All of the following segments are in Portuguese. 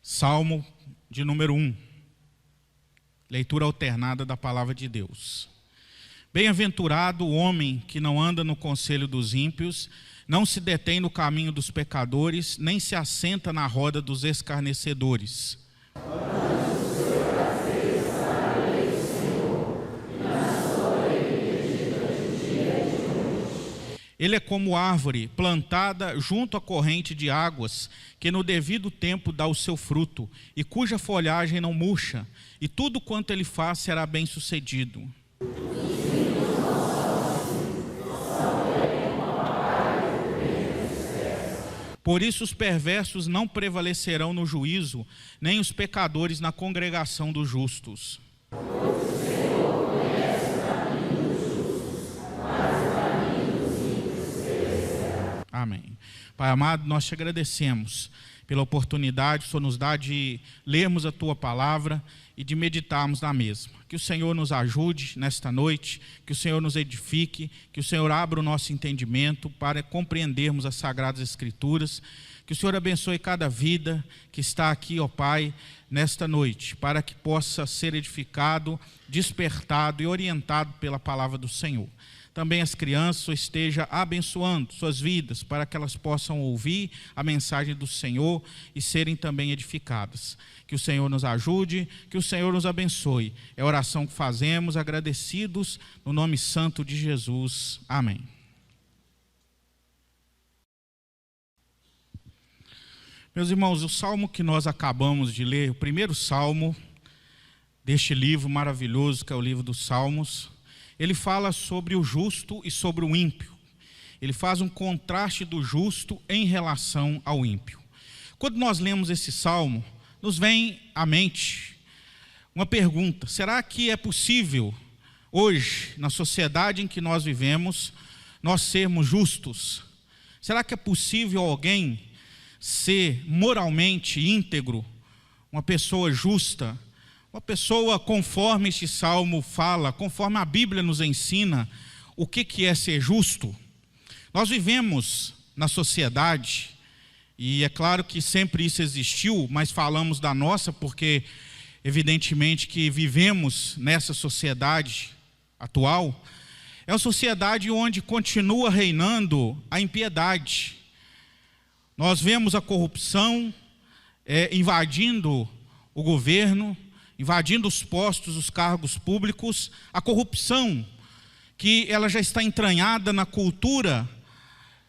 Salmo de número 1. Leitura alternada da palavra de Deus. Bem-aventurado o homem que não anda no conselho dos ímpios, não se detém no caminho dos pecadores, nem se assenta na roda dos escarnecedores. Ele é como árvore plantada junto à corrente de águas, que no devido tempo dá o seu fruto, e cuja folhagem não murcha, e tudo quanto ele faz será bem sucedido. Por isso os perversos não prevalecerão no juízo, nem os pecadores na congregação dos justos. Amém. Pai amado, nós te agradecemos pela oportunidade que o Senhor nos dá de lermos a Tua palavra e de meditarmos na mesma. Que o Senhor nos ajude nesta noite, que o Senhor nos edifique, que o Senhor abra o nosso entendimento para compreendermos as Sagradas Escrituras, que o Senhor abençoe cada vida que está aqui, ó Pai, nesta noite, para que possa ser edificado, despertado e orientado pela palavra do Senhor. Também as crianças esteja abençoando suas vidas, para que elas possam ouvir a mensagem do Senhor e serem também edificadas. Que o Senhor nos ajude, que o Senhor nos abençoe. É a oração que fazemos, agradecidos, no nome santo de Jesus. Amém. Meus irmãos, o salmo que nós acabamos de ler, o primeiro salmo deste livro maravilhoso que é o livro dos Salmos, ele fala sobre o justo e sobre o ímpio. Ele faz um contraste do justo em relação ao ímpio. Quando nós lemos esse salmo, nos vem à mente uma pergunta: será que é possível hoje, na sociedade em que nós vivemos, nós sermos justos? Será que é possível alguém ser moralmente íntegro, uma pessoa justa, uma pessoa conforme este salmo fala, conforme a Bíblia nos ensina o que é ser justo? Nós vivemos na sociedade, e é claro que sempre isso existiu, mas falamos da nossa porque evidentemente que vivemos nessa sociedade atual. É uma sociedade onde continua reinando a impiedade. Nós vemos a corrupção invadindo o governo, invadindo os postos, os cargos públicos, a corrupção, que ela já está entranhada na cultura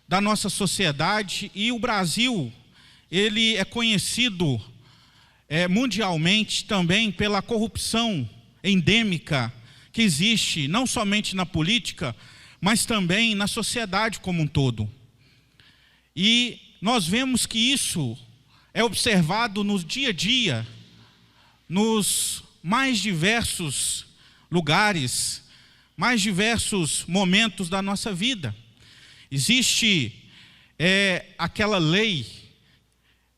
da nossa sociedade, e o Brasil, ele é conhecido mundialmente também pela corrupção endêmica que existe, não somente na política, mas também na sociedade como um todo. E nós vemos que isso é observado no dia a dia, nos mais diversos lugares, mais diversos momentos da nossa vida. Existe aquela lei,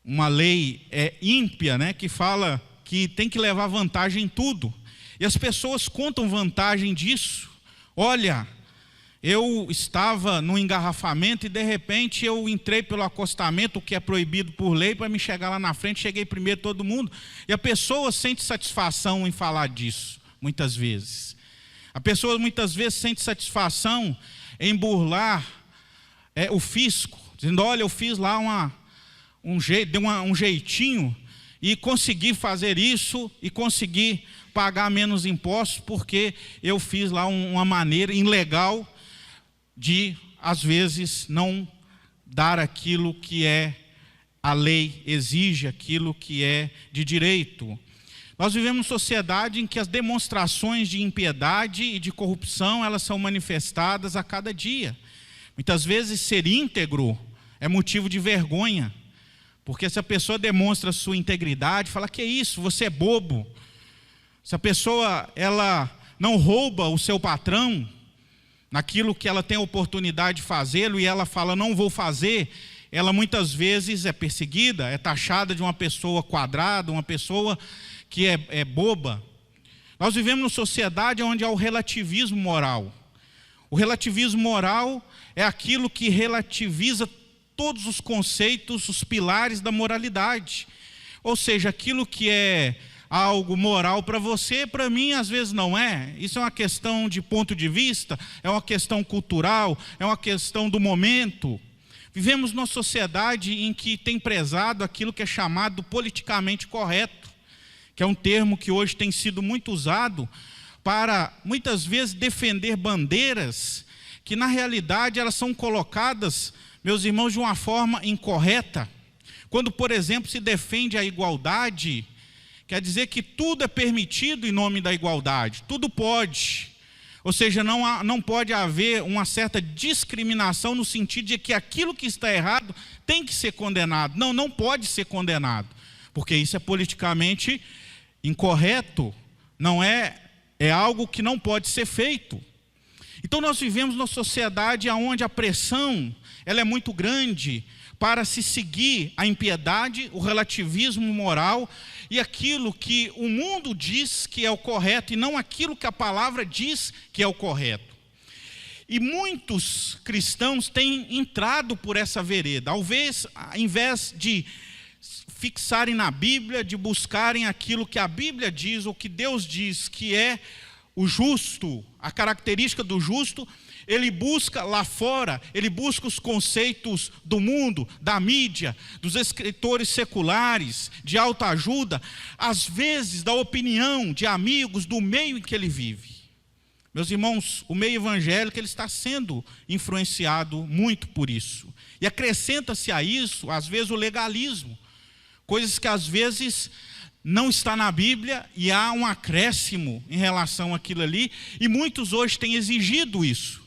uma lei ímpia, né, que fala que tem que levar vantagem em tudo. E as pessoas contam vantagem disso. Olha, eu estava no engarrafamento e de repente eu entrei pelo acostamento, o que é proibido por lei, para me chegar lá na frente, cheguei primeiro todo mundo. E a pessoa sente satisfação em falar disso, muitas vezes. A pessoa muitas vezes sente satisfação em burlar o fisco, dizendo: olha, eu fiz lá um jeitinho e consegui fazer isso e consegui pagar menos impostos porque eu fiz lá uma maneira ilegal de, às vezes, não dar aquilo que a lei exige, aquilo que é de direito. Nós vivemos uma sociedade em que as demonstrações de impiedade e de corrupção, elas são manifestadas a cada dia. Muitas vezes ser íntegro é motivo de vergonha, porque se a pessoa demonstra sua integridade, fala: que é isso, você é bobo. Se a pessoa ela não rouba o seu patrão naquilo que ela tem a oportunidade de fazê-lo e ela fala: não vou fazer, ela muitas vezes é perseguida, é taxada de uma pessoa quadrada, uma pessoa que é boba. Nós vivemos numa sociedade onde há o relativismo moral. O relativismo moral é aquilo que relativiza todos os conceitos, os pilares da moralidade. Ou seja, aquilo que é algo moral para você, para mim às vezes não é. Isso é uma questão de ponto de vista, é uma questão cultural, é uma questão do momento. Vivemos numa sociedade em que tem prezado aquilo que é chamado politicamente correto, que é um termo que hoje tem sido muito usado para, muitas vezes, defender bandeiras que, na realidade, elas são colocadas, meus irmãos, de uma forma incorreta. Quando, por exemplo, se defende a igualdade, quer dizer que tudo é permitido em nome da igualdade, tudo pode. Ou seja, não pode haver uma certa discriminação no sentido de que aquilo que está errado tem que ser condenado. Não pode ser condenado, porque isso é politicamente incorreto, não é algo que não pode ser feito. Então nós vivemos numa sociedade onde a pressão ela é muito grande para se seguir a impiedade, o relativismo moral e aquilo que o mundo diz que é o correto e não aquilo que a palavra diz que é o correto. E muitos cristãos têm entrado por essa vereda, ao invés de fixarem na Bíblia, de buscarem aquilo que a Bíblia diz, ou que Deus diz que é o justo, a característica do justo, ele busca lá fora, ele busca os conceitos do mundo, da mídia, dos escritores seculares, de autoajuda, às vezes da opinião de amigos do meio em que ele vive. Meus irmãos, o meio evangélico ele está sendo influenciado muito por isso. E acrescenta-se a isso, às vezes, o legalismo. Coisas que às vezes não está na Bíblia e há um acréscimo em relação àquilo ali. E muitos hoje têm exigido isso.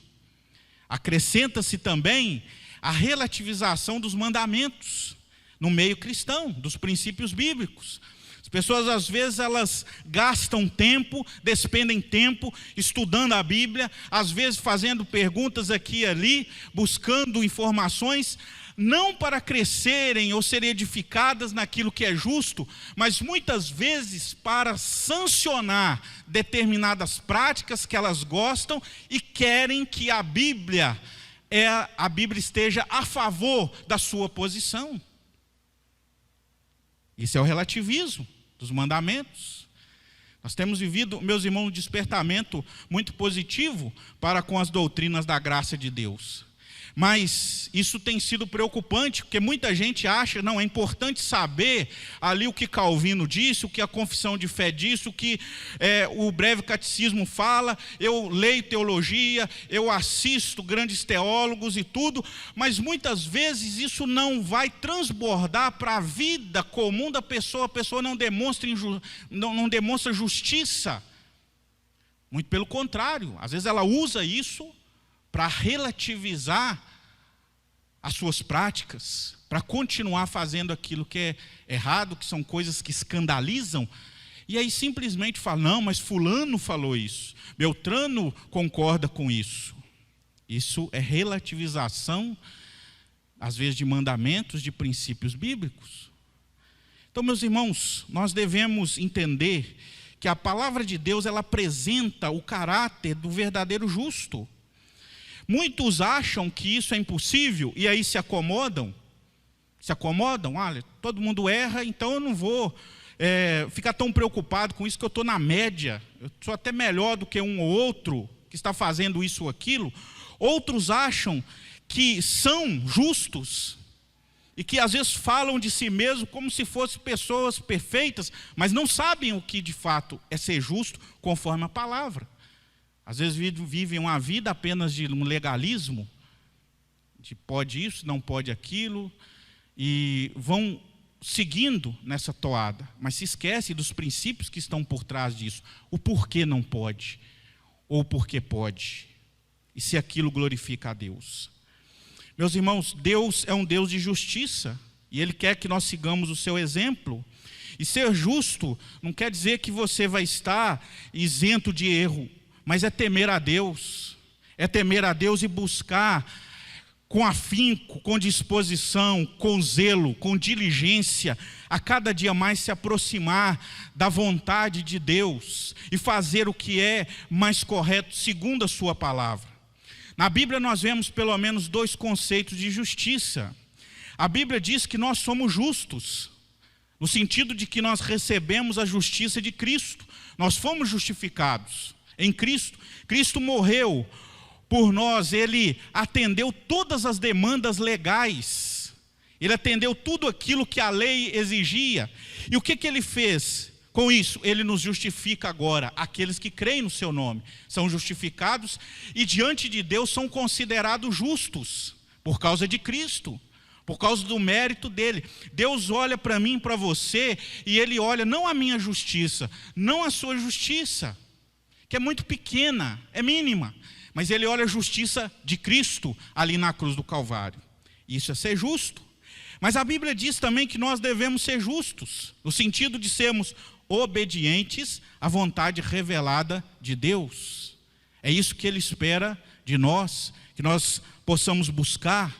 Acrescenta-se também a relativização dos mandamentos no meio cristão, dos princípios bíblicos. As pessoas às vezes elas gastam tempo, despendem tempo estudando a Bíblia, às vezes fazendo perguntas aqui e ali, buscando informações, não para crescerem ou serem edificadas naquilo que é justo, mas muitas vezes para sancionar determinadas práticas que elas gostam e querem que a Bíblia esteja a favor da sua posição. Isso é o relativismo dos mandamentos. Nós temos vivido, meus irmãos, um despertamento muito positivo para com as doutrinas da graça de Deus. Mas isso tem sido preocupante, porque muita gente acha, não, é importante saber ali o que Calvino disse, o que a confissão de fé disse, o que o breve catecismo fala, eu leio teologia, eu assisto grandes teólogos e tudo, mas muitas vezes isso não vai transbordar para a vida comum da pessoa, a pessoa não demonstra justiça. Muito pelo contrário, às vezes ela usa isso para relativizar as suas práticas, para continuar fazendo aquilo que é errado, que são coisas que escandalizam, e aí simplesmente fala, não, mas fulano falou isso, Beltrano concorda com isso. Isso é relativização, às vezes de mandamentos, de princípios bíblicos. Então, meus irmãos, nós devemos entender que a palavra de Deus, ela apresenta o caráter do verdadeiro justo. Muitos acham que isso é impossível e aí se acomodam, olha, todo mundo erra, então eu não vou ficar tão preocupado com isso, que eu estou na média, eu sou até melhor do que um ou outro que está fazendo isso ou aquilo. Outros acham que são justos e que às vezes falam de si mesmos como se fossem pessoas perfeitas, mas não sabem o que de fato é ser justo conforme a palavra. Às vezes vivem uma vida apenas de um legalismo, de pode isso, não pode aquilo, e vão seguindo nessa toada, mas se esquece dos princípios que estão por trás disso. O porquê não pode, ou porquê pode, e se aquilo glorifica a Deus. Meus irmãos, Deus é um Deus de justiça, e Ele quer que nós sigamos o seu exemplo. E ser justo não quer dizer que você vai estar isento de erro, mas é temer a Deus e buscar com afinco, com disposição, com zelo, com diligência, a cada dia mais se aproximar da vontade de Deus e fazer o que é mais correto segundo a sua palavra. Na Bíblia nós vemos pelo menos 2 conceitos de justiça. A Bíblia diz que nós somos justos. no sentido de que nós recebemos a justiça de Cristo. Nós fomos justificados em Cristo. Cristo morreu por nós, Ele atendeu todas as demandas legais. Ele atendeu tudo aquilo que a lei exigia. E o que Ele fez com isso? Ele nos justifica agora. Aqueles que creem no seu nome são justificados e diante de Deus são considerados justos por causa de Cristo, por causa do mérito dele. Deus olha para mim e para você e Ele olha não a minha justiça, não a sua justiça, que é muito pequena, é mínima, mas Ele olha a justiça de Cristo ali na cruz do Calvário. Isso é ser justo. Mas a Bíblia diz também que nós devemos ser justos, no sentido de sermos obedientes à vontade revelada de Deus. É isso que Ele espera de nós, que nós possamos buscar.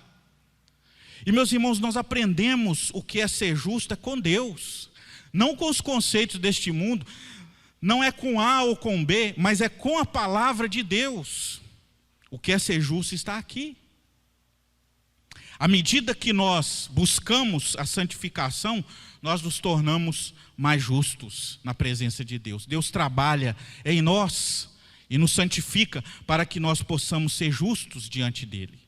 E meus irmãos, nós aprendemos o que é ser justo é com Deus, não com os conceitos deste mundo, não é com A ou com B, mas é com a palavra de Deus. O que é ser justo está aqui. À medida que nós buscamos a santificação, nós nos tornamos mais justos na presença de Deus. Deus trabalha em nós e nos santifica para que nós possamos ser justos diante dele.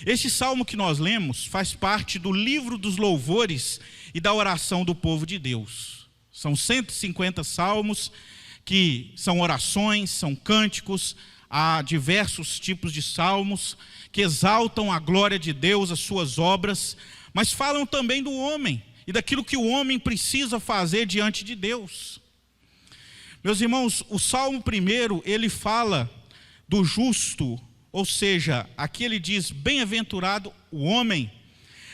Este salmo que nós lemos faz parte do livro dos louvores e da oração do povo de Deus. São 150 salmos que são orações, são cânticos. Há diversos tipos de salmos que exaltam a glória de Deus, as suas obras, mas falam também do homem e daquilo que o homem precisa fazer diante de Deus. Meus irmãos, o Salmo 1, ele fala do justo, ou seja, aqui ele diz, bem-aventurado o homem,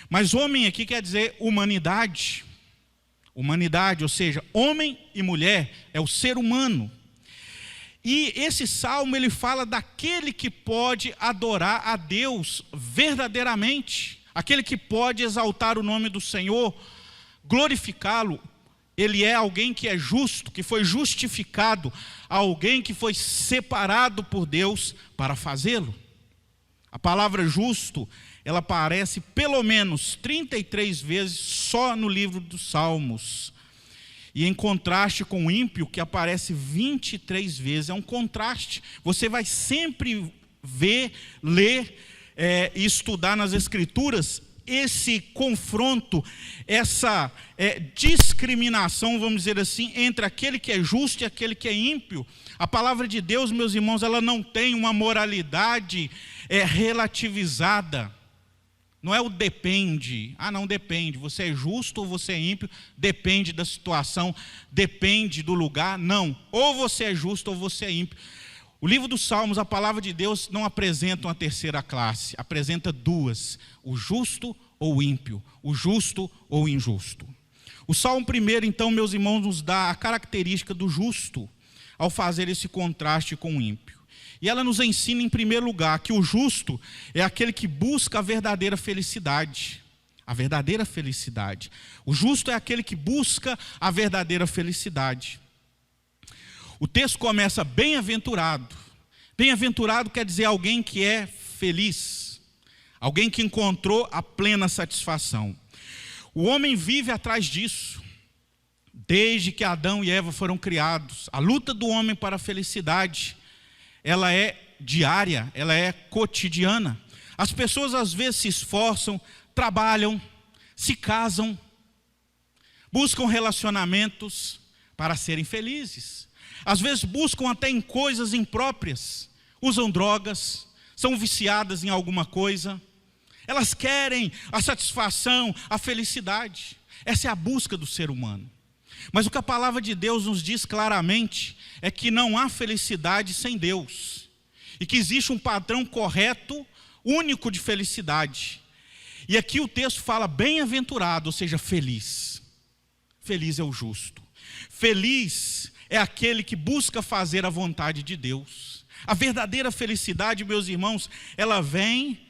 mas homem aqui quer dizer humanidade. Humanidade, ou seja, homem e mulher, é o ser humano. E esse salmo ele fala daquele que pode adorar a Deus verdadeiramente, aquele que pode exaltar o nome do Senhor, glorificá-lo. Ele é alguém que é justo, que foi justificado, alguém que foi separado por Deus para fazê-lo. A palavra justo, ela aparece pelo menos 33 vezes só no livro dos Salmos. E em contraste com o ímpio, que aparece 23 vezes. É um contraste. Você vai sempre ver, ler e estudar nas Escrituras esse confronto, essa discriminação, vamos dizer assim, entre aquele que é justo e aquele que é ímpio. A palavra de Deus, meus irmãos, ela não tem uma moralidade relativizada. Não é o depende, não depende, você é justo ou você é ímpio, depende da situação, depende do lugar, não, ou você é justo ou você é ímpio. O livro dos Salmos, a palavra de Deus não apresenta uma terceira classe, apresenta duas, o justo ou o ímpio, o justo ou o injusto. O Salmo 1, então, meus irmãos, nos dá a característica do justo, ao fazer esse contraste com o ímpio. E ela nos ensina, em primeiro lugar, que o justo é aquele que busca a verdadeira felicidade. A verdadeira felicidade. O justo é aquele que busca a verdadeira felicidade. O texto começa bem-aventurado. Bem-aventurado quer dizer alguém que é feliz. Alguém que encontrou a plena satisfação. O homem vive atrás disso. Desde que Adão e Eva foram criados. A luta do homem para a felicidade, ela é diária, ela é cotidiana. As pessoas às vezes se esforçam, trabalham, se casam, buscam relacionamentos para serem felizes. Às vezes buscam até em coisas impróprias, usam drogas, são viciadas em alguma coisa. Elas querem a satisfação, a felicidade. Essa é a busca do ser humano. Mas o que a palavra de Deus nos diz claramente é que não há felicidade sem Deus. E que existe um padrão correto, único de felicidade. E aqui o texto fala bem-aventurado, ou seja, feliz. Feliz é o justo. Feliz é aquele que busca fazer a vontade de Deus. A verdadeira felicidade, meus irmãos, ela vem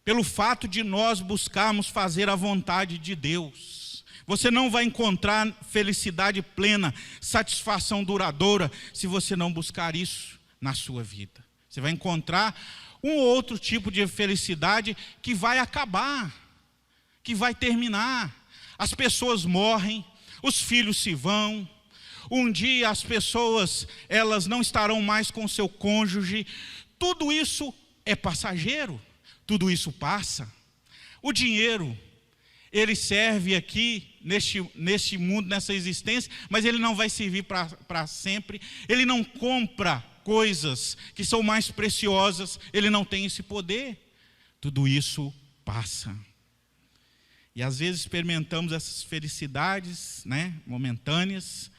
pelo fato de nós buscarmos fazer a vontade de Deus. Você não vai encontrar felicidade plena, satisfação duradoura, se você não buscar isso na sua vida. Você vai encontrar um outro tipo de felicidade que vai acabar, que vai terminar. as pessoas morrem, os filhos se vão, um dia as pessoas, elas não estarão mais com seu cônjuge. Tudo isso é passageiro, tudo isso passa. O dinheiro, ele serve aqui neste mundo, nessa existência, mas ele não vai servir para sempre. Ele não compra coisas que são mais preciosas, ele não tem esse poder. Tudo isso passa. E às vezes experimentamos essas felicidades, né, momentâneas,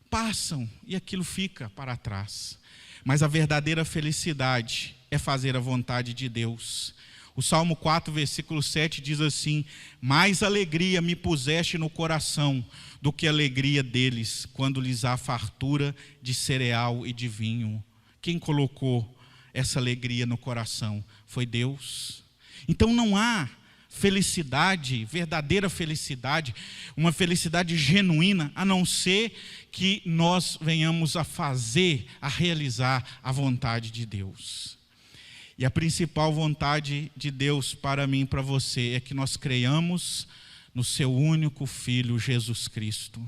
passam e aquilo fica para trás. Mas a verdadeira felicidade é fazer a vontade de Deus. O Salmo 4, versículo 7 diz assim: mais alegria me puseste no coração do que a alegria deles, quando lhes há fartura de cereal e de vinho. Quem colocou essa alegria no coração? Foi Deus. Então não há felicidade, verdadeira felicidade, uma felicidade genuína, a não ser que nós venhamos a fazer, a realizar a vontade de Deus. E a principal vontade de Deus para mim e para você é que nós creiamos no seu único Filho, Jesus Cristo,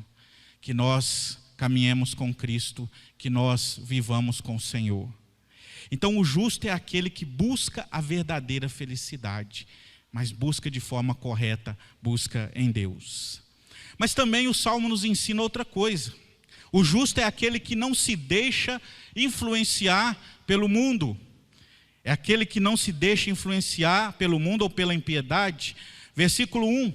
que nós caminhemos com Cristo, que nós vivamos com o Senhor. Então o justo é aquele que busca a verdadeira felicidade, mas busca de forma correta, busca em Deus. Mas também o Salmo nos ensina outra coisa. O justo é aquele que não se deixa influenciar pelo mundo. É aquele que não se deixa influenciar pelo mundo ou pela impiedade. Versículo 1.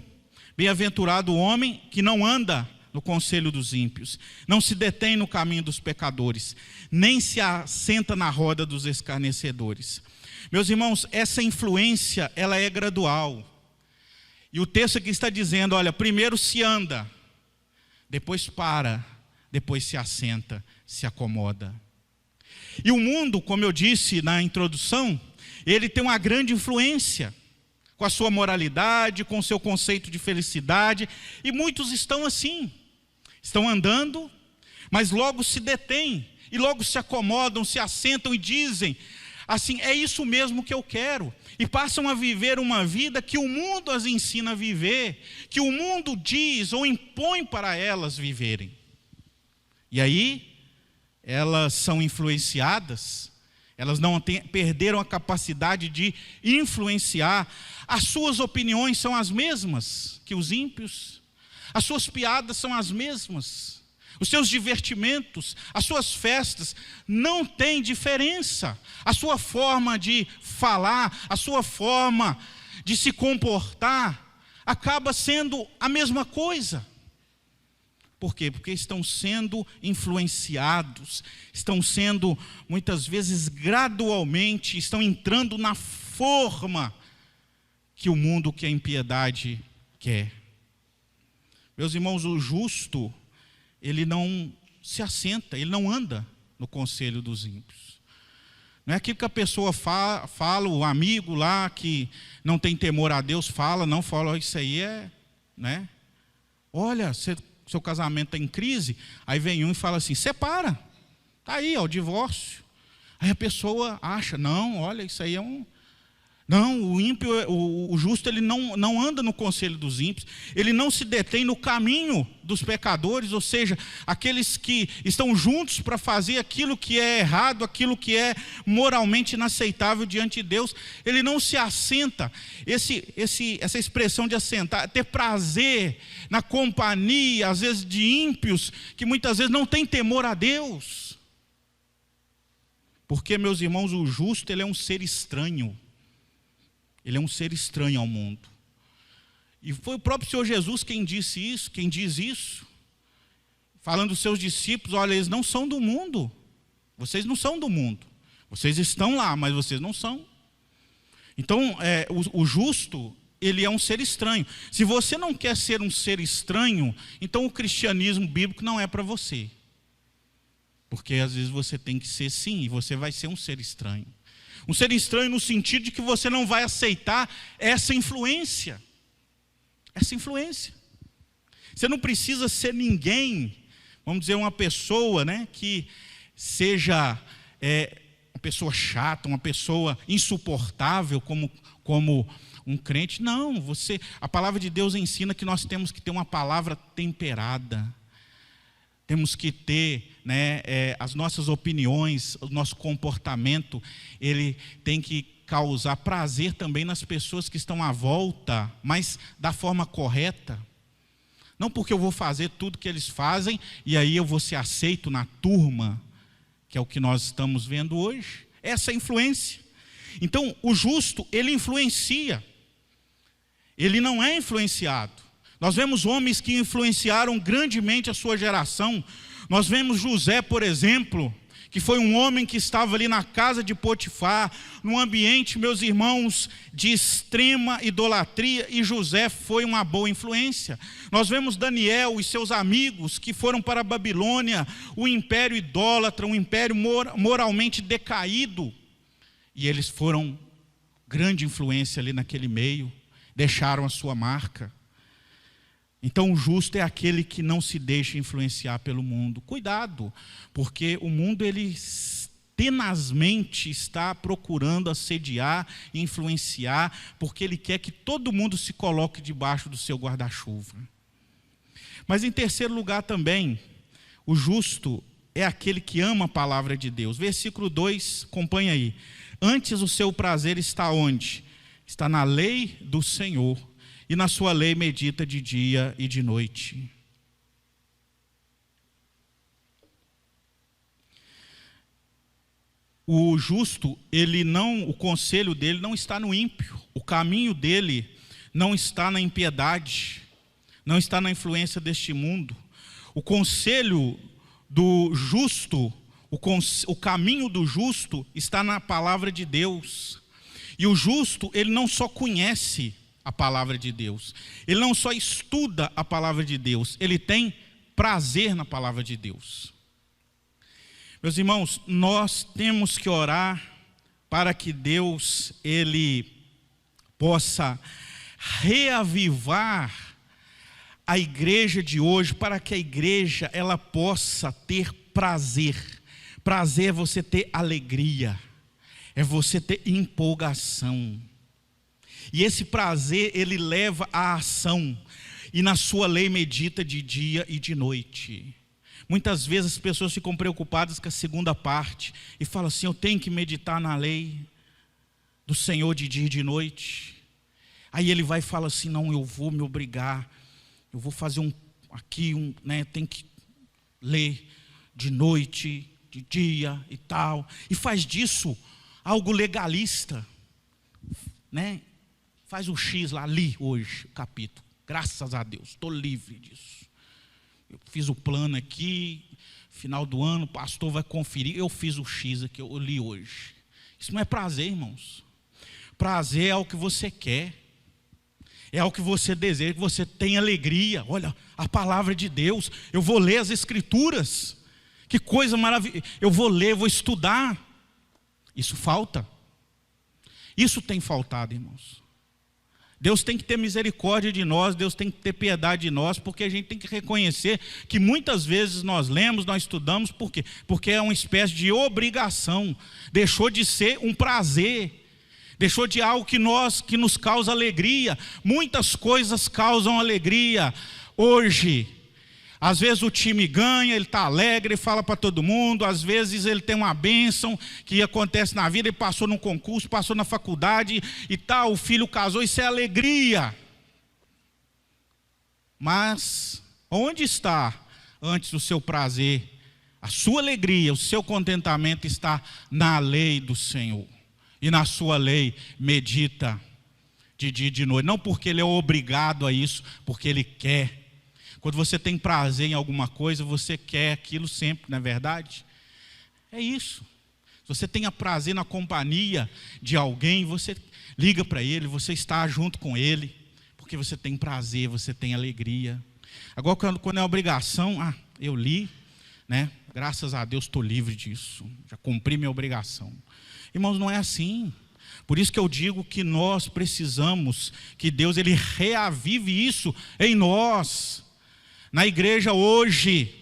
Bem-aventurado o homem que não anda no conselho dos ímpios, não se detém no caminho dos pecadores, nem se assenta na roda dos escarnecedores. Meus irmãos, essa influência, ela é gradual. E o texto aqui está dizendo, olha, primeiro se anda, depois para, depois se assenta, se acomoda. E o mundo, como eu disse na introdução, ele tem uma grande influência com a sua moralidade, com o seu conceito de felicidade, e muitos estão assim, estão andando, mas logo se detêm, e logo se acomodam, se assentam e dizem, assim, é isso mesmo que eu quero, e passam a viver uma vida que o mundo as ensina a viver, que o mundo diz ou impõe para elas viverem. E aí, elas são influenciadas, elas não perderam a capacidade de influenciar, as suas opiniões são as mesmas que os ímpios, as suas piadas são as mesmas, os seus divertimentos, as suas festas, não tem diferença. A sua forma de falar, a sua forma de se comportar, acaba sendo a mesma coisa. Por quê? Porque estão sendo influenciados, estão sendo, muitas vezes, gradualmente, estão entrando na forma que o mundo, que a impiedade quer. Meus irmãos, o justo, ele não se assenta, ele não anda no conselho dos ímpios. Não é aquilo que a pessoa fala, o amigo lá que não tem temor a Deus fala, não fala, isso aí é, né? Olha, seu casamento está em crise, aí vem um e fala assim, separa, está aí, ó, o divórcio. Aí a pessoa acha, não, olha, isso aí é um... Não, o ímpio, o justo, ele não anda no conselho dos ímpios, ele não se detém no caminho dos pecadores, ou seja, aqueles que estão juntos para fazer aquilo que é errado, aquilo que é moralmente inaceitável diante de Deus, ele não se assenta. Essa expressão de assentar, ter prazer na companhia, às vezes de ímpios, que muitas vezes não tem temor a Deus. Porque, meus irmãos, o justo, ele é um ser estranho. Ele é um ser estranho ao mundo. E foi o próprio Senhor Jesus quem disse isso, quem diz isso. Falando dos seus discípulos, olha, eles não são do mundo. Vocês não são do mundo. Vocês estão lá, mas vocês não são. Então, o justo, ele é um ser estranho. Se você não quer ser um ser estranho, então o cristianismo bíblico não é para você. Porque às vezes você tem que ser sim, e você vai ser um ser estranho. Um ser estranho no sentido de que você não vai aceitar essa influência. Essa influência. Você não precisa ser ninguém, vamos dizer, uma pessoa, né, que seja uma pessoa chata, uma pessoa insuportável, como um crente. Não, a palavra de Deus ensina que nós temos que ter uma palavra temperada. Temos que ter, as nossas opiniões, o nosso comportamento, ele tem que causar prazer também nas pessoas que estão à volta, mas da forma correta. Não porque eu vou fazer tudo que eles fazem e aí eu vou ser aceito na turma, que é o que nós estamos vendo hoje. Essa é a influência. Então, o justo, ele influencia. Ele não é influenciado. Nós vemos homens que influenciaram grandemente a sua geração. Nós vemos José, por exemplo, que foi um homem que estava ali na casa de Potifar, num ambiente, meus irmãos, de extrema idolatria, e José foi uma boa influência. Nós vemos Daniel e seus amigos que foram para a Babilônia, o império idólatra, um império moralmente decaído, e eles foram grande influência ali naquele meio, deixaram a sua marca. Então o justo é aquele que não se deixa influenciar pelo mundo. Cuidado, porque o mundo ele tenazmente está procurando assediar, influenciar, porque ele quer que todo mundo se coloque debaixo do seu guarda-chuva. Mas em terceiro lugar também, o justo é aquele que ama a palavra de Deus. Versículo 2, acompanha aí. Antes o seu prazer está onde? Está na lei do Senhor. E na sua lei medita de dia e de noite. O justo, o conselho dele não está no ímpio. O caminho dele não está na impiedade. Não está na influência deste mundo. O conselho do justo, o caminho do justo está na palavra de Deus. E o justo, ele não só conhece a palavra de Deus, ele não só estuda a palavra de Deus, ele tem prazer na palavra de Deus. Meus irmãos, nós temos que orar para que Deus, ele possa reavivar a igreja de hoje, para que a igreja ela possa ter prazer. Prazer é você ter alegria, é você ter empolgação. E esse prazer, ele leva à ação. E na sua lei medita de dia e de noite. Muitas vezes as pessoas ficam preocupadas com a segunda parte. E falam assim, eu tenho que meditar na lei do Senhor de dia e de noite. Aí ele vai e fala assim, não, eu vou me obrigar. Eu vou fazer tem que ler de noite, de dia e tal. E faz disso algo legalista, Faz o X lá, li hoje o capítulo. Graças a Deus, estou livre disso. Eu fiz o plano aqui, final do ano, o pastor vai conferir. Eu fiz o X aqui, eu li hoje. Isso não é prazer, irmãos. Prazer é o que você quer. É o que você deseja, que você tem alegria. Olha, a palavra de Deus. Eu vou ler as escrituras. Que coisa maravilhosa. Eu vou ler, vou estudar. Isso falta. Isso tem faltado, irmãos. Deus tem que ter misericórdia de nós, Deus tem que ter piedade de nós, porque a gente tem que reconhecer que muitas vezes nós lemos, nós estudamos, por quê? Porque é uma espécie de obrigação, deixou de ser um prazer, deixou de algo que nos causa alegria. Muitas coisas causam alegria hoje. Às vezes o time ganha, ele está alegre, fala para todo mundo. Às vezes ele tem uma bênção que acontece na vida, ele passou num concurso, passou na faculdade e tal, o filho casou, isso é alegria. Mas onde está antes o seu prazer? A sua alegria, o seu contentamento está na lei do Senhor. E na sua lei medita de dia e de noite. Não porque ele é obrigado a isso, porque ele quer. Quando você tem prazer em alguma coisa, você quer aquilo sempre, não é verdade? É isso. Se você tem prazer na companhia de alguém, você liga para ele, você está junto com ele, porque você tem prazer, você tem alegria. Agora, quando é obrigação, eu li, graças a Deus estou livre disso, já cumpri minha obrigação. Irmãos, não é assim. Por isso que eu digo que nós precisamos que Deus ele reavive isso em nós. Na igreja hoje,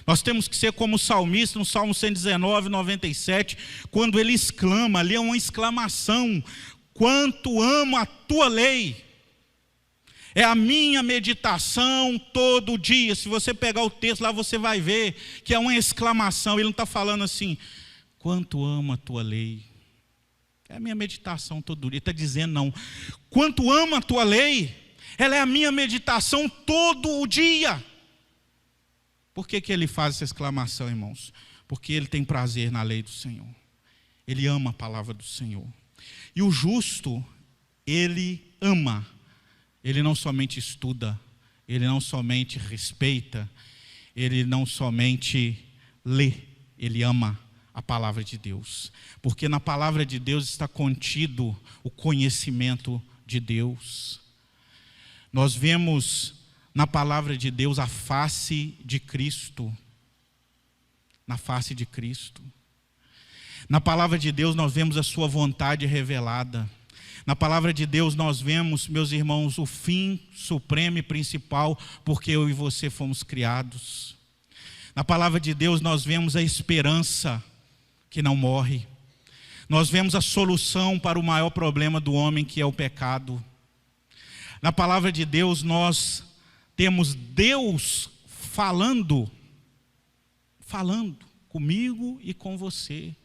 nós temos que ser como o salmista, no Salmo 119, 97, quando ele exclama, ali é uma exclamação, quanto amo a tua lei. É a minha meditação todo dia. Se você pegar o texto lá, você vai ver que é uma exclamação. Ele não está falando assim, quanto amo a tua lei. É a minha meditação todo dia. Ele está dizendo não, quanto amo a tua lei, ela é a minha meditação todo o dia. Por que ele faz essa exclamação, irmãos? Porque ele tem prazer na lei do Senhor. Ele ama a palavra do Senhor. E o justo, ele ama. Ele não somente estuda, ele não somente respeita, ele não somente lê, ele ama a palavra de Deus. Porque na palavra de Deus está contido o conhecimento de Deus. Nós vemos na palavra de Deus a face de Cristo. Na face de Cristo. Na palavra de Deus nós vemos a sua vontade revelada. Na palavra de Deus nós vemos, meus irmãos, o fim supremo e principal, porque eu e você fomos criados. Na palavra de Deus nós vemos a esperança que não morre. Nós vemos a solução para o maior problema do homem, que é o pecado. Na palavra de Deus nós temos Deus falando comigo e com você.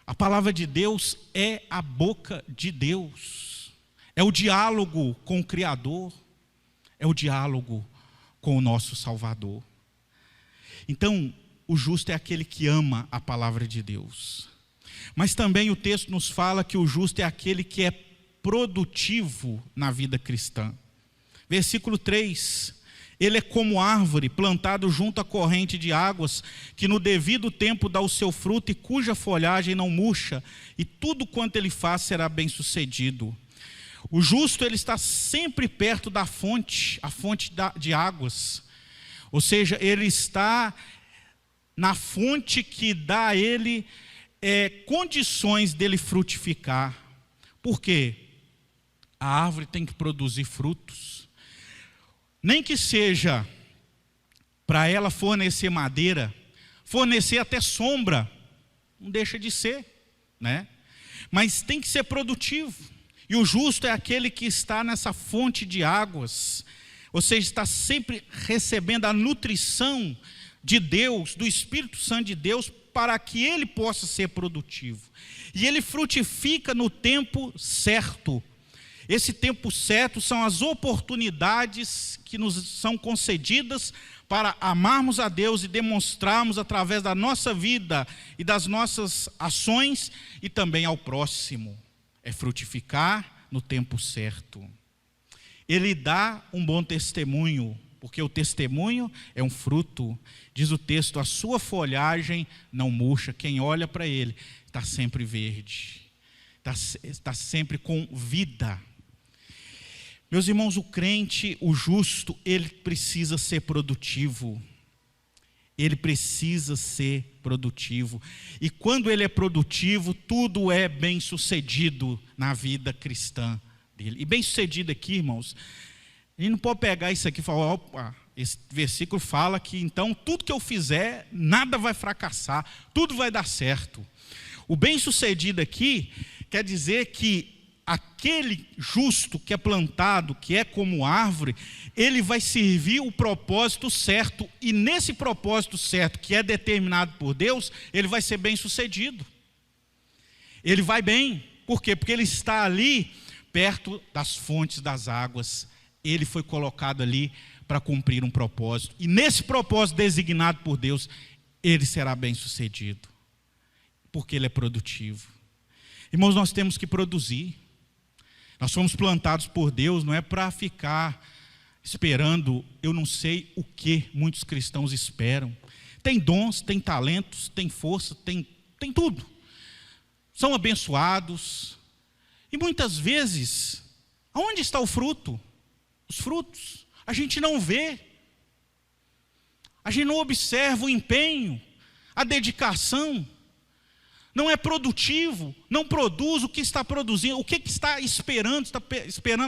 A palavra de Deus é a boca de Deus. É o diálogo com o Criador. É o diálogo com o nosso Salvador. Então, o justo é aquele que ama a palavra de Deus. Mas também o texto nos fala que o justo é aquele que é produtivo na vida cristã. Versículo 3. Ele é como árvore plantado junto à corrente de águas, que no devido tempo dá o seu fruto e cuja folhagem não murcha, e tudo quanto ele faz será bem sucedido. O justo, ele está sempre perto da fonte, a fonte de águas. Ou seja, ele está na fonte que dá a ele condições dele frutificar. Por quê? A árvore tem que produzir frutos. Nem que seja para ela fornecer madeira, fornecer até sombra, não deixa de ser, né? Mas tem que ser produtivo. E o justo é aquele que está nessa fonte de águas, ou seja, está sempre recebendo a nutrição de Deus, do Espírito Santo de Deus, para que ele possa ser produtivo. E ele frutifica no tempo certo. Esse tempo certo são as oportunidades que nos são concedidas para amarmos a Deus e demonstrarmos através da nossa vida e das nossas ações e também ao próximo. É frutificar no tempo certo. Ele dá um bom testemunho, porque o testemunho é um fruto. Diz o texto, a sua folhagem não murcha. Quem olha para ele está sempre verde, está sempre com vida. Meus irmãos, o crente, o justo, ele precisa ser produtivo. Ele precisa ser produtivo. E quando ele é produtivo, tudo é bem sucedido na vida cristã dele. E bem sucedido aqui, irmãos, a gente não pode pegar isso aqui e falar, opa, esse versículo fala que então tudo que eu fizer, nada vai fracassar, tudo vai dar certo. O bem sucedido aqui quer dizer que aquele justo que é plantado, que é como árvore, ele vai servir o propósito certo, e nesse propósito certo, que é determinado por Deus, ele vai ser bem sucedido. Ele vai bem, por quê? Porque ele está ali, perto das fontes das águas, ele foi colocado ali para cumprir um propósito, e nesse propósito designado por Deus, ele será bem sucedido, porque ele é produtivo. Irmãos, nós temos que produzir. Nós fomos plantados por Deus, não é para ficar esperando, eu não sei o que muitos cristãos esperam. Tem dons, tem talentos, tem força, tem tudo. São abençoados. E muitas vezes, aonde está o fruto? Os frutos. A gente não vê. A gente não observa o empenho, a dedicação. Não é produtivo, não produz o que está produzindo, o que está esperando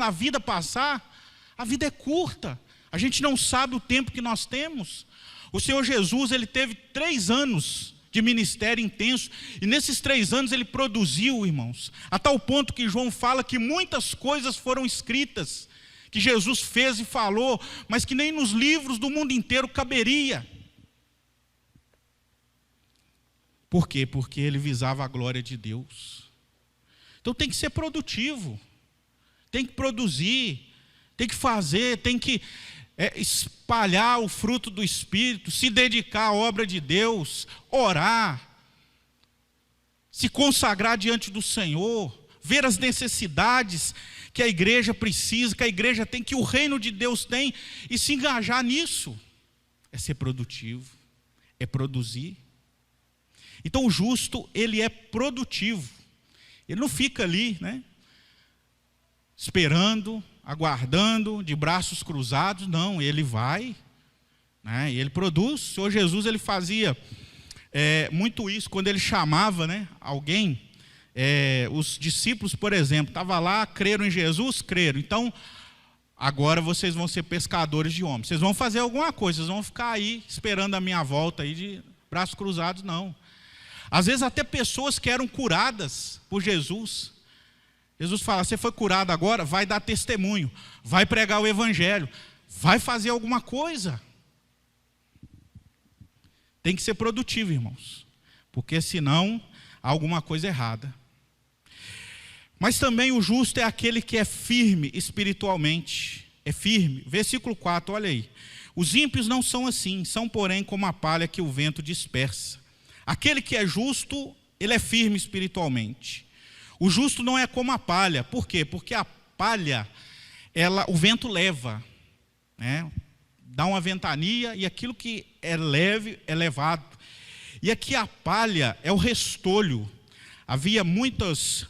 a vida passar. A vida é curta, a gente não sabe o tempo que nós temos. O Senhor Jesus, ele teve 3 anos de ministério intenso. E nesses 3 anos ele produziu, irmãos, a tal ponto que João fala que muitas coisas foram escritas, que Jesus fez e falou, mas que nem nos livros do mundo inteiro caberia. Por quê? Porque ele visava a glória de Deus. Então tem que ser produtivo, tem que produzir, tem que fazer, tem que espalhar o fruto do Espírito, se dedicar à obra de Deus, orar, se consagrar diante do Senhor, ver as necessidades que a igreja precisa, que a igreja tem, que o reino de Deus tem, e se engajar nisso. É ser produtivo, é produzir. Então o justo, ele é produtivo. Ele não fica ali, né, esperando, aguardando, de braços cruzados. Não, ele vai, né, e ele produz. O Senhor Jesus, ele fazia muito isso, quando ele chamava, né, alguém, os discípulos, por exemplo, estavam lá, creram em Jesus, creram. Então, agora vocês vão ser pescadores de homens. Vocês vão fazer alguma coisa, vocês vão ficar aí esperando a minha volta aí de braços cruzados, não. Às vezes até pessoas que eram curadas por Jesus. Jesus fala, você foi curado agora, vai dar testemunho, vai pregar o evangelho, vai fazer alguma coisa. Tem que ser produtivo, irmãos, porque senão há alguma coisa errada. Mas também o justo é aquele que é firme espiritualmente, é firme. Versículo 4, olha aí. Os ímpios não são assim, são porém como a palha que o vento dispersa. Aquele que é justo, ele é firme espiritualmente. O justo não é como a palha. Por quê? Porque a palha, o vento leva, né? Dá uma ventania e aquilo que é leve é levado. E aqui a palha é o restolho. Havia muitas,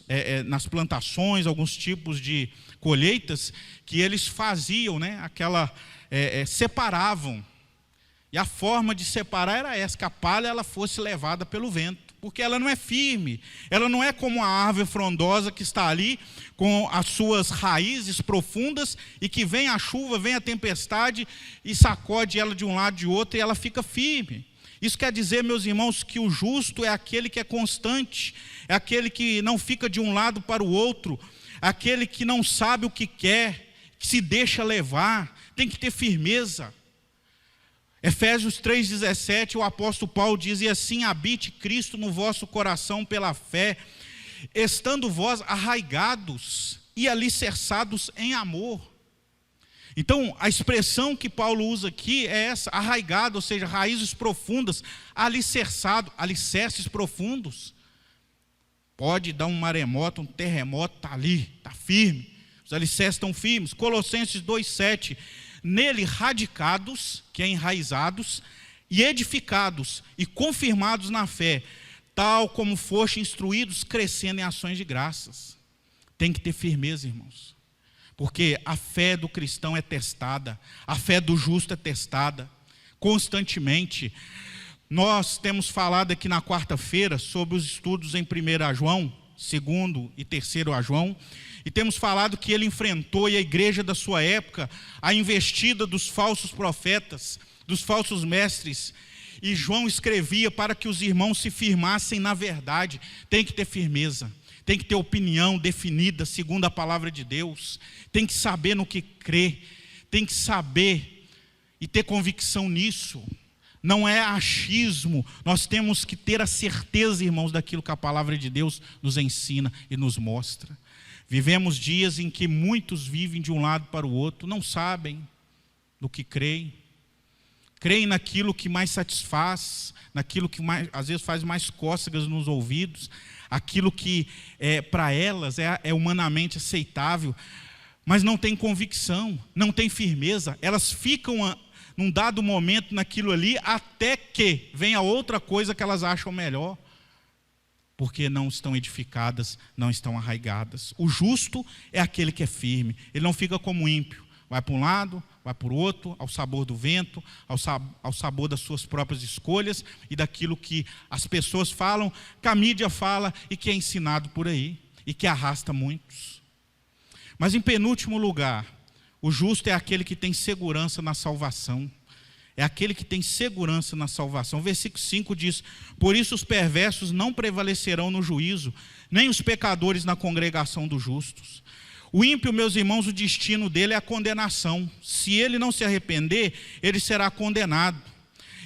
nas plantações, alguns tipos de colheitas, que eles faziam, né? Separavam. E a forma de separar era essa, que a palha ela fosse levada pelo vento. Porque ela não é firme, ela não é como a árvore frondosa que está ali, com as suas raízes profundas, e que vem a chuva, vem a tempestade, e sacode ela de um lado e de outro, e ela fica firme. Isso quer dizer, meus irmãos, que o justo é aquele que é constante, é aquele que não fica de um lado para o outro, aquele que não sabe o que quer, que se deixa levar, tem que ter firmeza. Efésios 3,17, o apóstolo Paulo diz, e assim habite Cristo no vosso coração pela fé, estando vós arraigados e alicerçados em amor. Então, a expressão que Paulo usa aqui é essa, arraigado, ou seja, raízes profundas, alicerçado, alicerces profundos. Pode dar um maremoto, um terremoto, está ali, está firme, os alicerces estão firmes. Colossenses 2,7, nele radicados, que é enraizados, e edificados, e confirmados na fé, tal como foste instruídos, crescendo em ações de graças. Tem que ter firmeza, irmãos, porque a fé do cristão é testada, a fé do justo é testada, constantemente. Nós temos falado aqui na quarta-feira sobre os estudos em 1 João, 2 e 3 João, e temos falado que ele enfrentou, e a igreja da sua época, a investida dos falsos profetas, dos falsos mestres. E João escrevia para que os irmãos se firmassem na verdade. Tem que ter firmeza, tem que ter opinião definida segundo a palavra de Deus, tem que saber no que crê, tem que saber e ter convicção nisso. Não é achismo, nós temos que ter a certeza, irmãos, daquilo que a palavra de Deus nos ensina e nos mostra. Vivemos dias em que muitos vivem de um lado para o outro, não sabem no que creem. Creem naquilo que mais satisfaz, naquilo que mais, às vezes faz mais cócegas nos ouvidos, aquilo que para elas é humanamente aceitável, mas não tem convicção, não tem firmeza. Elas ficam num dado momento naquilo ali, até que venha outra coisa que elas acham melhor, porque não estão edificadas, não estão arraigadas. O justo é aquele que é firme, ele não fica como ímpio, vai para um lado, vai para o outro, ao sabor do vento, ao sabor das suas próprias escolhas e daquilo que as pessoas falam, que a mídia fala e que é ensinado por aí, e que arrasta muitos. Mas em penúltimo lugar, o justo é aquele que tem segurança na salvação, é aquele que tem segurança na salvação. O versículo 5 diz: por isso os perversos não prevalecerão no juízo, nem os pecadores na congregação dos justos. O ímpio, meus irmãos, o destino dele é a condenação. Se ele não se arrepender, ele será condenado.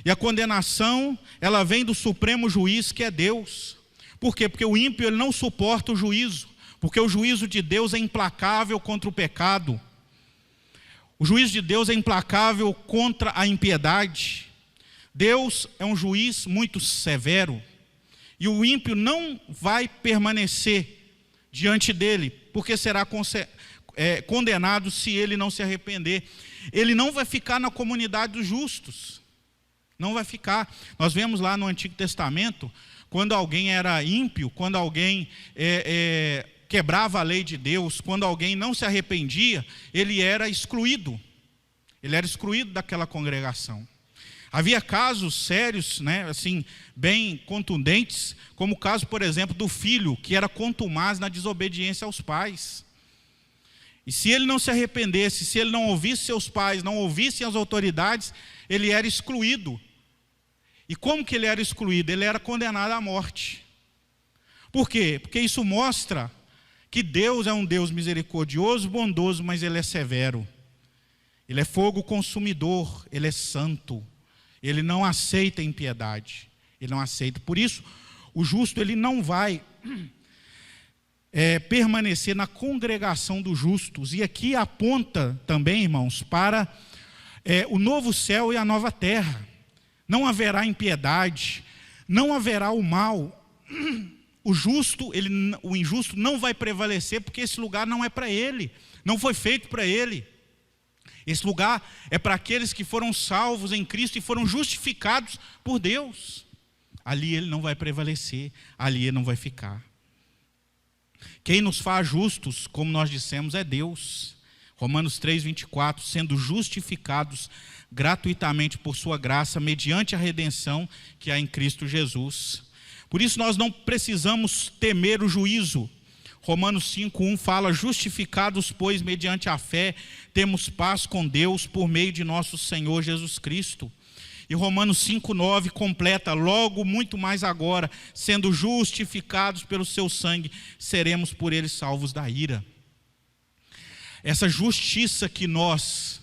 E a condenação, ela vem do supremo juiz, que é Deus. Por quê? Porque o ímpio ele não suporta o juízo, porque o juízo de Deus é implacável contra o pecado. O juízo de Deus é implacável contra a impiedade. Deus é um juiz muito severo, e o ímpio não vai permanecer diante dele, porque será condenado se ele não se arrepender. Ele não vai ficar na comunidade dos justos. Não vai ficar. Nós vemos lá no Antigo Testamento, quando alguém era ímpio, quando alguém quebrava a lei de Deus, quando alguém não se arrependia, ele era excluído. Ele era excluído daquela congregação. Havia casos sérios, assim, bem contundentes, como o caso, por exemplo, do filho que era contumaz na desobediência aos pais. E se ele não se arrependesse, se ele não ouvisse seus pais, não ouvisse as autoridades, ele era excluído. E como que ele era excluído? Ele era condenado à morte. Por quê? Porque isso mostra que Deus é um Deus misericordioso, bondoso, mas Ele é severo. Ele é fogo consumidor, Ele é santo. Ele não aceita impiedade. Ele não aceita. Por isso, o justo ele não vai permanecer na congregação dos justos. E aqui aponta também, irmãos, para o novo céu e a nova terra. Não haverá impiedade, não haverá o mal. O injusto não vai prevalecer, porque esse lugar não é para ele, não foi feito para ele. Esse lugar é para aqueles que foram salvos em Cristo e foram justificados por Deus. Ali ele não vai prevalecer, ali ele não vai ficar. Quem nos faz justos, como nós dissemos, é Deus. Romanos 3:24, sendo justificados gratuitamente por sua graça, mediante a redenção que há em Cristo Jesus. Por isso nós não precisamos temer o juízo. Romanos 5:1 fala: justificados, pois, mediante a fé, temos paz com Deus por meio de nosso Senhor Jesus Cristo. E Romanos 5:9 completa: logo, muito mais agora, sendo justificados pelo seu sangue, seremos por ele salvos da ira. Essa justiça que nós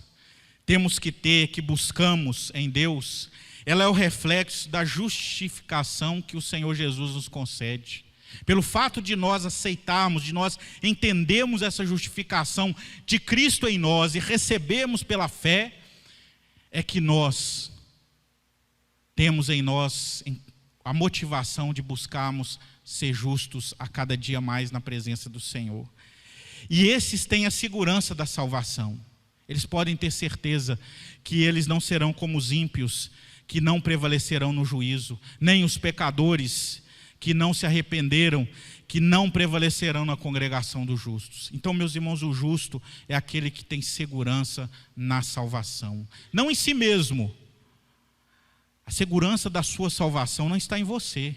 temos que ter, que buscamos em Deus, ela é o reflexo da justificação que o Senhor Jesus nos concede. Pelo fato de nós aceitarmos, de nós entendermos essa justificação de Cristo em nós e recebemos pela fé, é que nós temos em nós a motivação de buscarmos ser justos a cada dia mais na presença do Senhor. E esses têm a segurança da salvação. Eles podem ter certeza que eles não serão como os ímpios, que não prevalecerão no juízo, nem os pecadores que não se arrependeram, que não prevalecerão na congregação dos justos. Então, meus irmãos, o justo é aquele que tem segurança na salvação. Não em si mesmo. A segurança da sua salvação não está em você.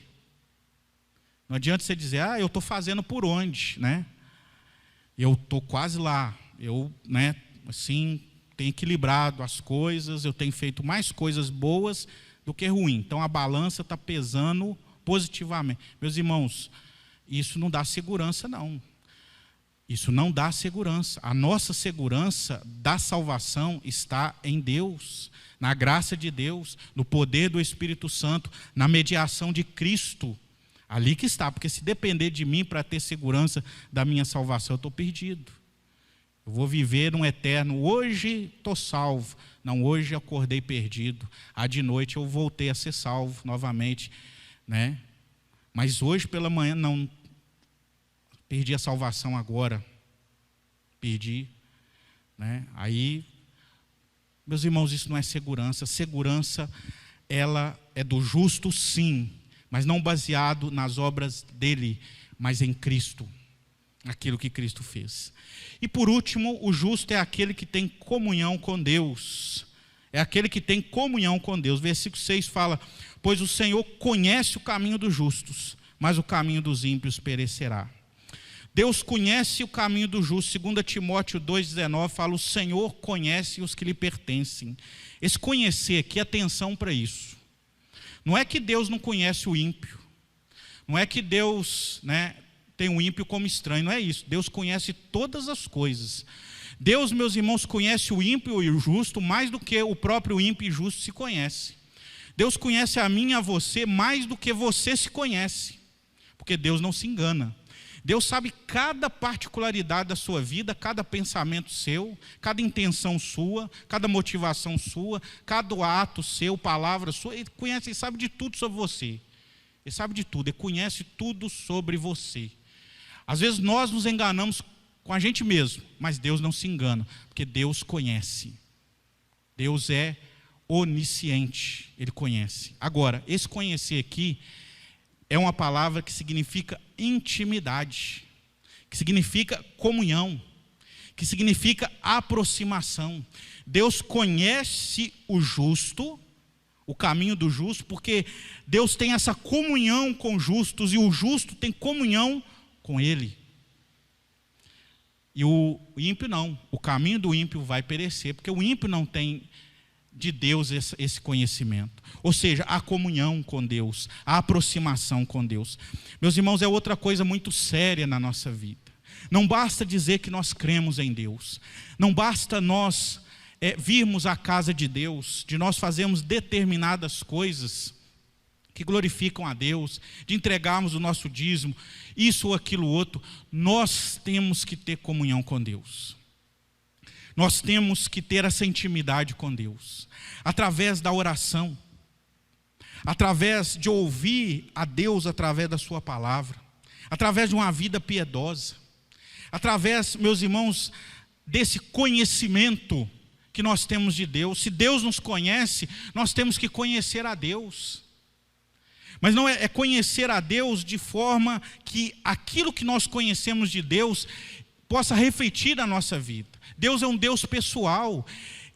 Não adianta você dizer: eu estou fazendo por onde, Eu estou quase lá, eu, assim, tenho equilibrado as coisas, eu tenho feito mais coisas boas do que ruins. Então a balança está pesando positivamente. Meus irmãos, isso não dá segurança, não. Isso não dá segurança. A nossa segurança da salvação está em Deus, na graça de Deus, no poder do Espírito Santo, na mediação de Cristo. Ali que está, porque se depender de mim para ter segurança da minha salvação, eu estou perdido. Eu vou viver um eterno, hoje estou salvo, não, hoje acordei perdido, de noite eu voltei a ser salvo novamente, Mas hoje pela manhã, não, perdi a salvação agora, perdi, Aí, meus irmãos, isso não é segurança. Segurança, ela é do justo, sim, mas não baseado nas obras dele, mas em Cristo, aquilo que Cristo fez. E por último, o justo é aquele que tem comunhão com Deus. É aquele que tem comunhão com Deus. Versículo 6 fala: pois o Senhor conhece o caminho dos justos, mas o caminho dos ímpios perecerá. Deus conhece o caminho do justo. 2 Timóteo 2,19 fala: o Senhor conhece os que lhe pertencem. Esse conhecer aqui, atenção para isso. Não é que Deus não conhece o ímpio. Não é que Deus, tem o ímpio como estranho. Não é isso. Deus conhece todas as coisas. Deus, meus irmãos, conhece o ímpio e o justo mais do que o próprio ímpio e justo se conhece. Deus conhece a mim e a você mais do que você se conhece. Porque Deus não se engana. Deus sabe cada particularidade da sua vida, cada pensamento seu, cada intenção sua, cada motivação sua, cada ato seu, palavra sua. Ele conhece, ele sabe de tudo sobre você. Ele sabe de tudo, ele conhece tudo sobre você. Às vezes nós nos enganamos com a gente mesmo, mas Deus não se engana, porque Deus conhece. Deus é onisciente, ele conhece. Agora, esse conhecer aqui é uma palavra que significa intimidade, que significa comunhão, que significa aproximação. Deus conhece o justo, o caminho do justo, porque Deus tem essa comunhão com os justos e o justo tem comunhão com Ele. E o ímpio não, o caminho do ímpio vai perecer, porque o ímpio não tem de Deus esse conhecimento, ou seja, a comunhão com Deus, a aproximação com Deus. Meus irmãos, é outra coisa muito séria na nossa vida. Não basta dizer que nós cremos em Deus, não basta nós virmos à casa de Deus, de nós fazermos determinadas coisas que glorificam a Deus, de entregarmos o nosso dízimo, isso ou aquilo outro. Nós temos que ter comunhão com Deus. Nós temos que ter essa intimidade com Deus, através da oração, através de ouvir a Deus através da sua palavra, através de uma vida piedosa, através, meus irmãos, desse conhecimento que nós temos de Deus. Se Deus nos conhece, nós temos que conhecer a Deus. Mas não é conhecer a Deus de forma que aquilo que nós conhecemos de Deus possa refletir na nossa vida. Deus é um Deus pessoal.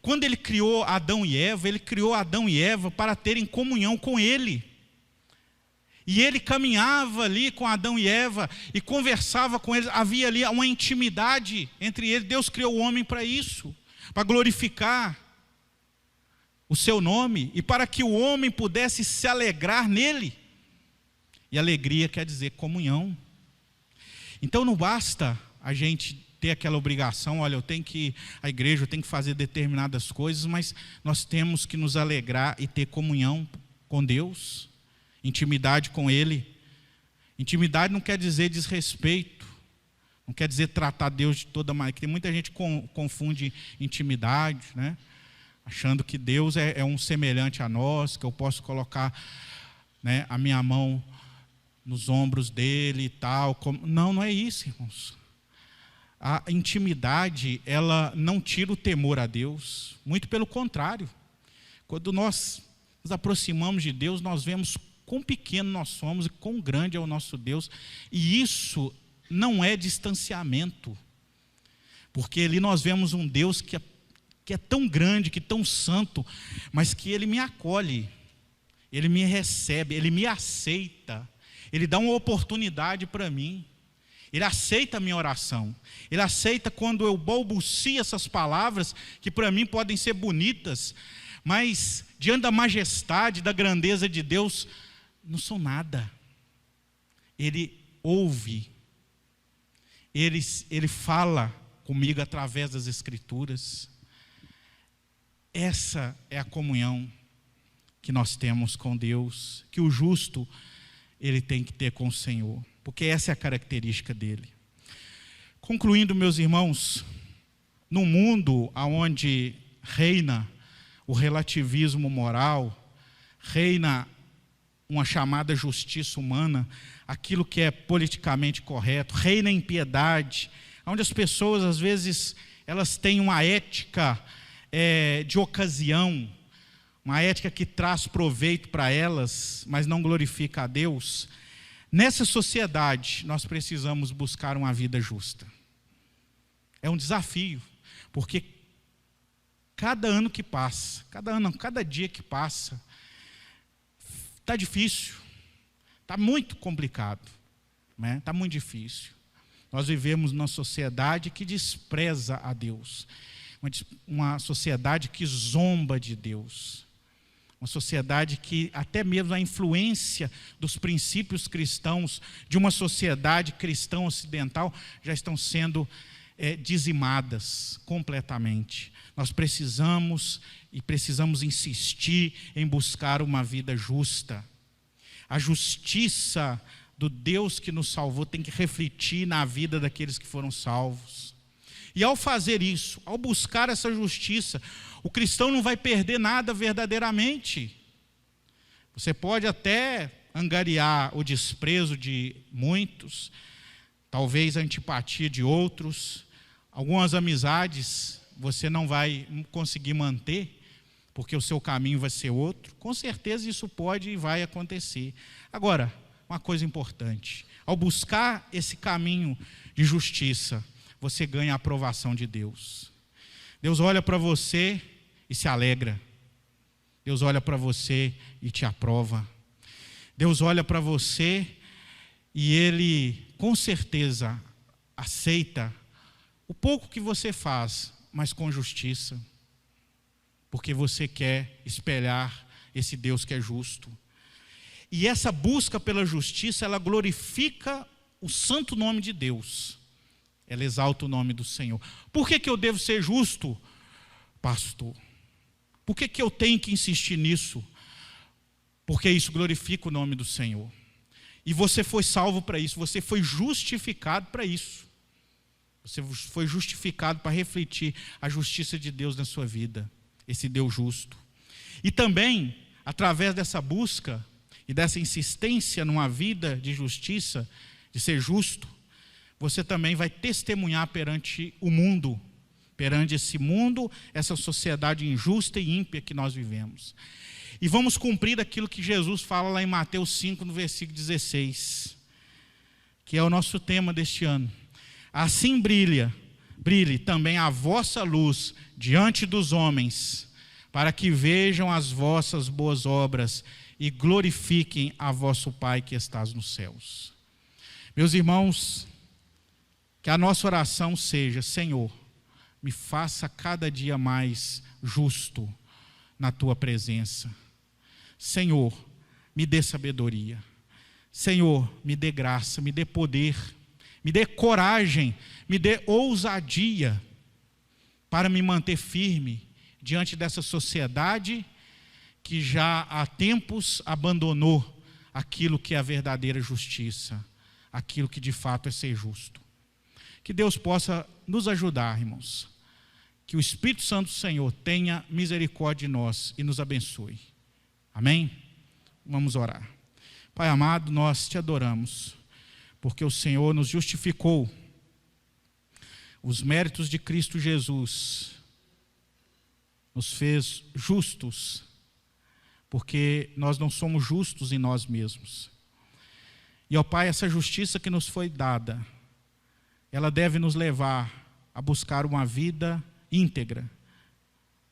Quando Ele criou Adão e Eva, Ele criou Adão e Eva para terem comunhão com Ele. E Ele caminhava ali com Adão e Eva e conversava com eles. Havia ali uma intimidade entre eles. Deus criou o homem para isso, para glorificar o seu nome e para que o homem pudesse se alegrar nele. E alegria quer dizer comunhão. Então não basta a gente ter aquela obrigação, olha, eu tenho que ir à igreja, eu tenho que fazer determinadas coisas, mas nós temos que nos alegrar e ter comunhão com Deus, intimidade com Ele. Intimidade não quer dizer desrespeito, não quer dizer tratar Deus de toda maneira, que tem muita gente que confunde intimidade, achando que Deus é um semelhante a nós, que eu posso colocar a minha mão nos ombros dele e tal. Não é isso, irmãos. A intimidade, ela não tira o temor a Deus, muito pelo contrário. Quando nós nos aproximamos de Deus, nós vemos quão pequeno nós somos e quão grande é o nosso Deus. E isso não é distanciamento, porque ali nós vemos um Deus que é tão grande, que é tão santo, mas que Ele me acolhe, Ele me recebe, Ele me aceita, Ele dá uma oportunidade para mim. Ele aceita a minha oração. Ele aceita quando eu balbucio essas palavras, que para mim podem ser bonitas, mas diante da majestade, da grandeza de Deus, não são nada. Ele ouve. Ele fala comigo através das Escrituras. Essa é a comunhão que nós temos com Deus, que o justo ele tem que ter com o Senhor, porque essa é a característica dele. Concluindo, meus irmãos, no mundo onde reina o relativismo moral, reina uma chamada justiça humana, aquilo que é politicamente correto, reina a impiedade, onde as pessoas às vezes elas têm uma ética de ocasião, uma ética que traz proveito para elas, mas não glorifica a Deus. Nessa sociedade, nós precisamos buscar uma vida justa. É um desafio, porque cada ano que passa, cada dia que passa, está difícil, está muito complicado, está muito difícil. Nós vivemos numa sociedade que despreza a Deus, uma sociedade que zomba de Deus, uma sociedade que até mesmo a influência dos princípios cristãos de uma sociedade cristã ocidental já estão sendo dizimadas completamente. Nós precisamos insistir em buscar uma vida justa. A justiça do Deus que nos salvou tem que refletir na vida daqueles que foram salvos. E ao fazer isso, ao buscar essa justiça, o cristão não vai perder nada verdadeiramente. Você pode até angariar o desprezo de muitos, talvez a antipatia de outros, algumas amizades você não vai conseguir manter, porque o seu caminho vai ser outro. Com certeza isso pode e vai acontecer. Agora, uma coisa importante, ao buscar esse caminho de justiça, você ganha a aprovação de Deus. Deus olha para você e se alegra. Deus olha para você e te aprova. Deus olha para você e Ele, com certeza, aceita o pouco que você faz, mas com justiça. Porque você quer espelhar esse Deus que é justo. E essa busca pela justiça, ela glorifica o santo nome de Deus. Ela exalta o nome do Senhor. Por que eu devo ser justo, pastor? Por que eu tenho que insistir nisso? Porque isso glorifica o nome do Senhor. E você foi salvo para isso, você foi justificado para isso. Você foi justificado para refletir a justiça de Deus na sua vida, esse Deus justo. E também, através dessa busca e dessa insistência numa vida de justiça, de ser justo, você também vai testemunhar perante o mundo, perante esse mundo, essa sociedade injusta e ímpia que nós vivemos. E vamos cumprir aquilo que Jesus fala lá em Mateus 5, no versículo 16, que é o nosso tema deste ano. Assim brilhe também a vossa luz diante dos homens, para que vejam as vossas boas obras e glorifiquem a vosso Pai que estás nos céus. Meus irmãos, que a nossa oração seja: Senhor, me faça cada dia mais justo na Tua presença. Senhor, me dê sabedoria. Senhor, me dê graça, me dê poder, me dê coragem, me dê ousadia para me manter firme diante dessa sociedade que já há tempos abandonou aquilo que é a verdadeira justiça, aquilo que de fato é ser justo. Que Deus possa nos ajudar, irmãos. Que o Espírito Santo do Senhor tenha misericórdia de nós e nos abençoe. Amém? Vamos orar. Pai amado, nós te adoramos, porque o Senhor nos justificou. Os méritos de Cristo Jesus nos fez justos, porque nós não somos justos em nós mesmos. E, ó Pai, essa justiça que nos foi dada, ela deve nos levar a buscar uma vida íntegra,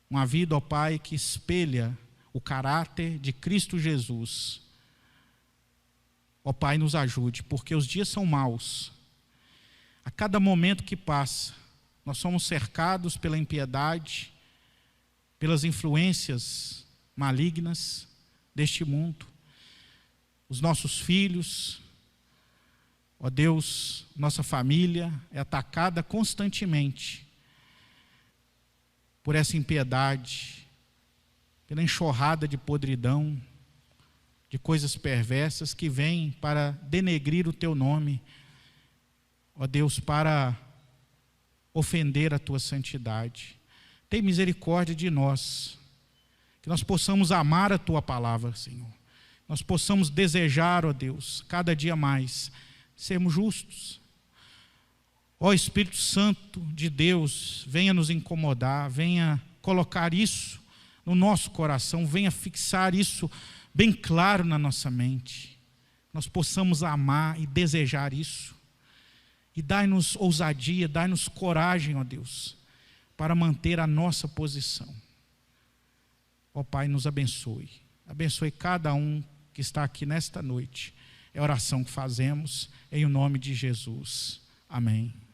uma vida, ó Pai, que espelha o caráter de Cristo Jesus. Ó Pai, nos ajude, porque os dias são maus. A cada momento que passa, nós somos cercados pela impiedade, pelas influências malignas deste mundo. Os nossos filhos, ó Deus, nossa família é atacada constantemente por essa impiedade, pela enxurrada de podridão, de coisas perversas que vêm para denegrir o Teu nome, ó Deus, para ofender a Tua santidade. Tem misericórdia de nós, que nós possamos amar a Tua palavra, Senhor. Nós possamos desejar, ó Deus, cada dia mais, sermos justos. Ó Espírito Santo de Deus, venha nos incomodar, venha colocar isso no nosso coração, venha fixar isso bem claro na nossa mente. Nós possamos amar e desejar isso. E dai-nos ousadia, dai-nos coragem, ó Deus, para manter a nossa posição. Ó Pai, nos abençoe. Abençoe cada um que está aqui nesta noite. É a oração que fazemos em nome de Jesus. Amém.